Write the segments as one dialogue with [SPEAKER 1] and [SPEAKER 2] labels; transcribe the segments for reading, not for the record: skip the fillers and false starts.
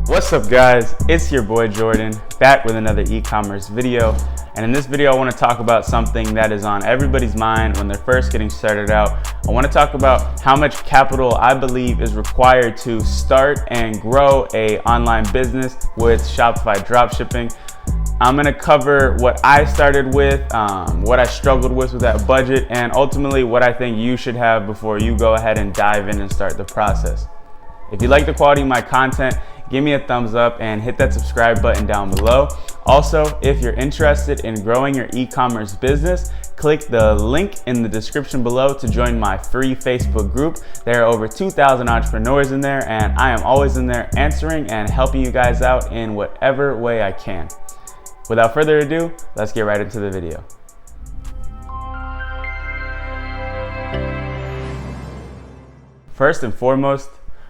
[SPEAKER 1] What's up guys, it's your boy Jordan, back with another e-commerce video. And in this video I want to talk about something that is on everybody's mind when they're first getting started out. I want to talk about how much capital I believe is required to start and grow a online business with Shopify dropshipping. I'm going to cover what I started with, what I struggled with that budget, and ultimately what I think you should have before you go ahead and dive in and start the process. If you like the quality of my content, give me a thumbs up and hit that subscribe button down below. Also, if you're interested in growing your e-commerce business, click the link in the description below to join my free Facebook group. There are over 2,000 entrepreneurs in there, and I am always in there answering and helping you guys out in whatever way I can. Without further ado, let's get right into the video. First and foremost,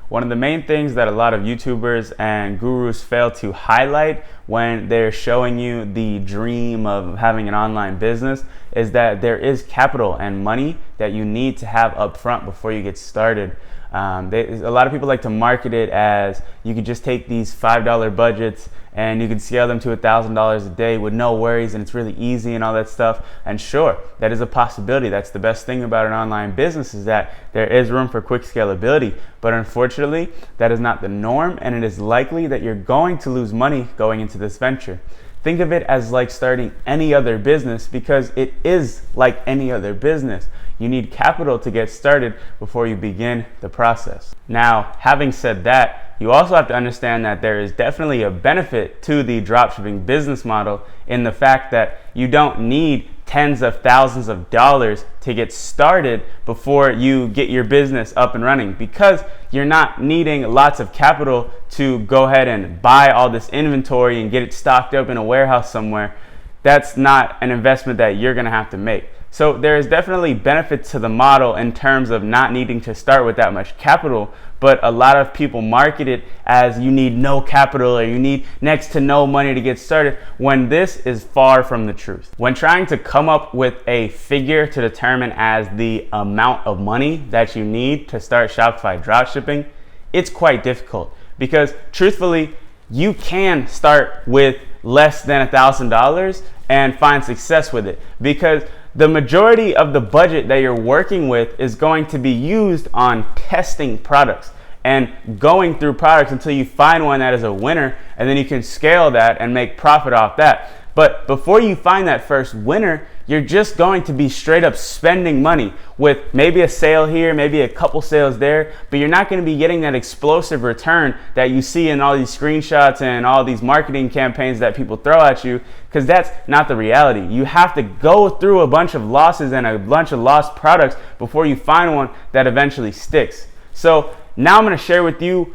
[SPEAKER 1] one of the main things that a lot of YouTubers and gurus fail to highlight when they're showing you the dream of having an online business is that there is capital and money that you need to have up front before you get started. A lot of people like to market it as you could just take these $5 budgets and you can scale them to $1,000 a day with no worries, and it's really easy and all that stuff. And sure, that is a possibility. That's the best thing about an online business, is that there is room for quick scalability. But unfortunately, that is not the norm, and it is likely that you're going to lose money going into this venture. Think of it as like starting any other business, because it is like any other business. You need capital to get started before you begin the process. Now, having said that, you also have to understand that there is definitely a benefit to the dropshipping business model in the fact that you don't need tens of thousands of dollars to get started before you get your business up and running, because you're not needing lots of capital to go ahead and buy all this inventory and get it stocked up in a warehouse somewhere. That's not an investment that you're gonna have to make. So there is definitely benefit to the model in terms of not needing to start with that much capital, but a lot of people market it as you need no capital or you need next to no money to get started, when this is far from the truth. When trying to come up with a figure to determine as the amount of money that you need to start Shopify dropshipping, it's quite difficult, because truthfully, you can start with less than $1,000 and find success with it, because the majority of the budget that you're working with is going to be used on testing products and going through products until you find one that is a winner, and then you can scale that and make profit off that. But before you find that first winner, you're just going to be straight up spending money with maybe a sale here, maybe a couple sales there, but you're not going to be getting that explosive return that you see in all these screenshots and all these marketing campaigns that people throw at you, because that's not the reality. You have to go through a bunch of losses and a bunch of lost products before you find one that eventually sticks. So now I'm going to share with you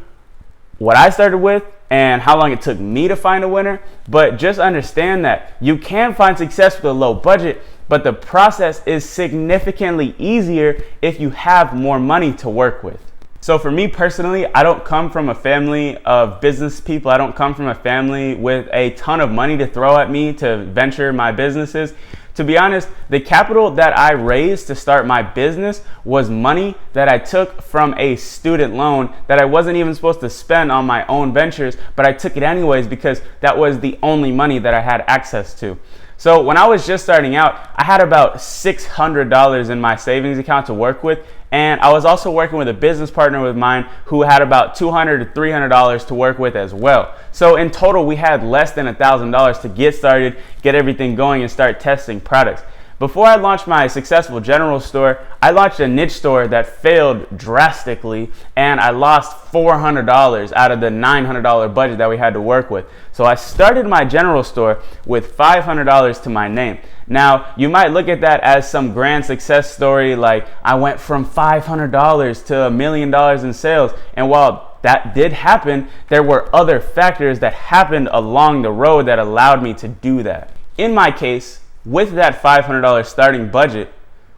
[SPEAKER 1] what I started with and how long it took me to find a winner. But just understand that you can find success with a low budget, but the process is significantly easier if you have more money to work with. So for me personally, I don't come from a family of business people. I don't come from a family with a ton of money to throw at me to venture my businesses. To be honest, the capital that I raised to start my business was money that I took from a student loan that I wasn't even supposed to spend on my own ventures, but I took it anyways because that was the only money that I had access to. So when I was just starting out, I had about $600 in my savings account to work with, and I was also working with a business partner of mine who had about $200 to $300 to work with as well. So in total, we had less than $1,000 to get started, get everything going, and start testing products. Before I launched my successful general store, I launched a niche store that failed drastically, and I lost $400 out of the $900 budget that we had to work with. So I started my general store with $500 to my name. Now, you might look at that as some grand success story, like I went from $500 to $1 million in sales. And while that did happen, there were other factors that happened along the road that allowed me to do that. In my case, with that $500 starting budget,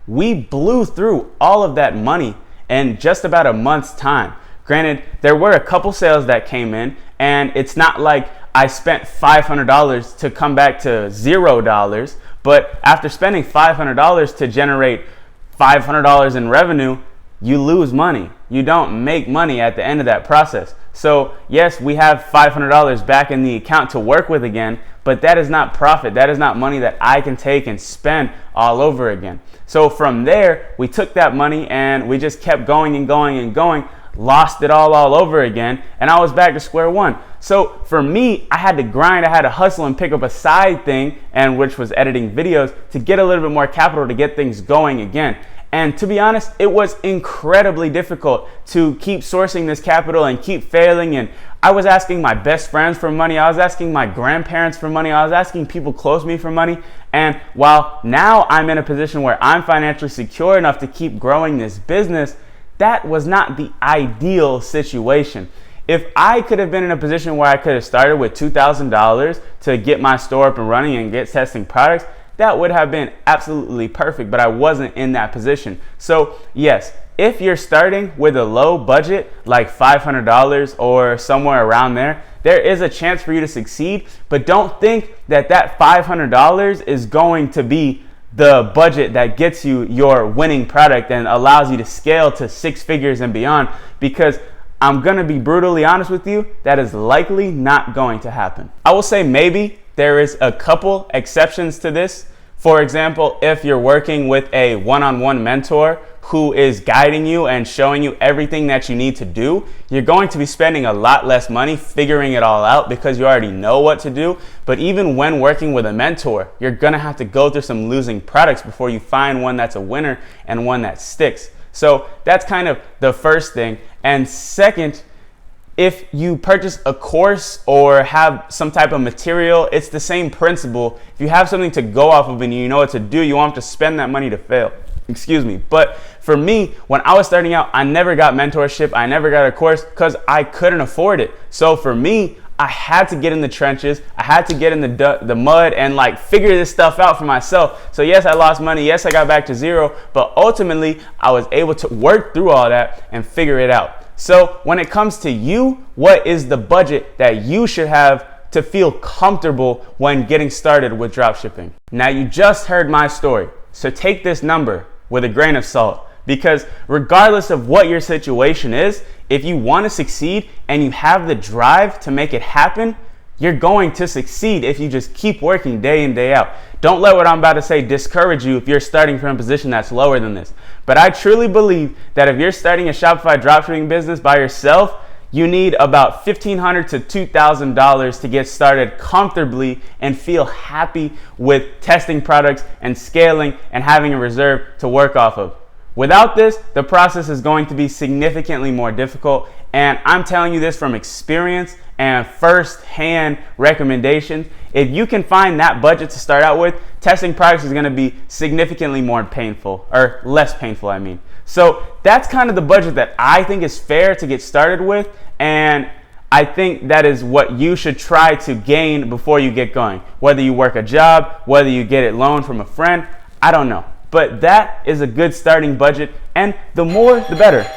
[SPEAKER 1] we blew through all of that money in just about a month's time. Granted, there were a couple sales that came in, and it's not like I spent $500 to come back to $0, but after spending $500 to generate $500 in revenue, you lose money. You don't make money at the end of that process. So yes, we have $500 back in the account to work with again, but that is not profit. That is not money that I can take and spend all over again. So from there, we took that money and we just kept going and going and going, lost it all over again, and I was back to square one. So for me, I had to grind, I had to hustle and pick up a side thing, and which was editing videos, to get a little bit more capital to get things going again. And to be honest, it was incredibly difficult to keep sourcing this capital and keep failing. And I was asking my best friends for money. I was asking my grandparents for money. I was asking people close to me for money. And while now I'm in a position where I'm financially secure enough to keep growing this business, that was not the ideal situation. If I could have been in a position where I could have started with $2,000 to get my store up and running and get testing products, that would have been absolutely perfect, but I wasn't in that position. So yes, if you're starting with a low budget, like $500 or somewhere around there, there is a chance for you to succeed, but don't think that that $500 is going to be the budget that gets you your winning product and allows you to scale to 6 figures and beyond, because I'm gonna be brutally honest with you, that is likely not going to happen. I will say maybe there is a couple exceptions to this. For example, if you're working with a one-on-one mentor who is guiding you and showing you everything that you need to do, you're going to be spending a lot less money figuring it all out because you already know what to do. But even when working with a mentor, you're gonna have to go through some losing products before you find one that's a winner and one that sticks. So that's kind of the first thing. And second, if you purchase a course or have some type of material, it's the same principle. If you have something to go off of and you know what to do, you won't have to spend that money to fail. Excuse me. But for me, when I was starting out, I never got mentorship. I never got a course because I couldn't afford it. So for me, I had to get in the trenches. I had to get in the mud and like figure this stuff out for myself. So yes, I lost money. Yes, I got back to zero, but ultimately I was able to work through all that and figure it out. So when it comes to you, what is the budget that you should have to feel comfortable when getting started with dropshipping? Now you just heard my story, so take this number with a grain of salt, because regardless of what your situation is, if you want to succeed and you have the drive to make it happen, you're going to succeed if you just keep working day in, day out. Don't let what I'm about to say discourage you if you're starting from a position that's lower than this. But I truly believe that if you're starting a Shopify dropshipping business by yourself, you need about $1,500 to $2,000 to get started comfortably and feel happy with testing products and scaling and having a reserve to work off of. Without this, the process is going to be significantly more difficult, and I'm telling you this from experience and first-hand recommendations. If you can find that budget to start out with, testing products is going to be significantly more painful, or less painful, I mean. So that's kind of the budget that I think is fair to get started with, and I think that is what you should try to gain before you get going. Whether you work a job, whether you get it loaned from a friend, I don't know. But that is a good starting budget, and the more, the better.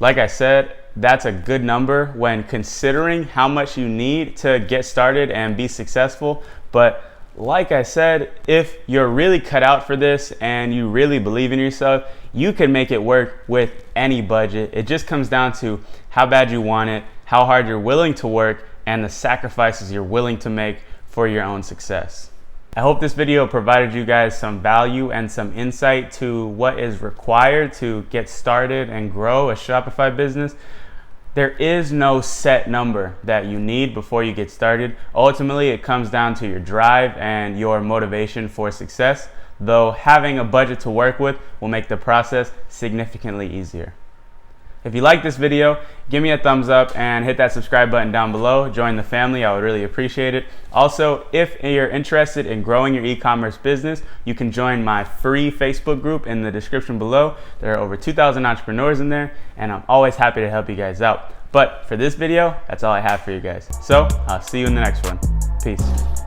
[SPEAKER 1] Like I said, that's a good number when considering how much you need to get started and be successful. But like I said, if you're really cut out for this and you really believe in yourself, you can make it work with any budget. It just comes down to how bad you want it, how hard you're willing to work, and the sacrifices you're willing to make for your own success. I hope this video provided you guys some value and some insight to what is required to get started and grow a Shopify business. There is no set number that you need before you get started. Ultimately, it comes down to your drive and your motivation for success, though having a budget to work with will make the process significantly easier. If you like this video, give me a thumbs up and hit that subscribe button down below. Join the family, I would really appreciate it. Also, if you're interested in growing your e-commerce business, you can join my free Facebook group in the description below. There are over 2,000 entrepreneurs in there, and I'm always happy to help you guys out. But for this video, that's all I have for you guys. So I'll see you in the next one. Peace.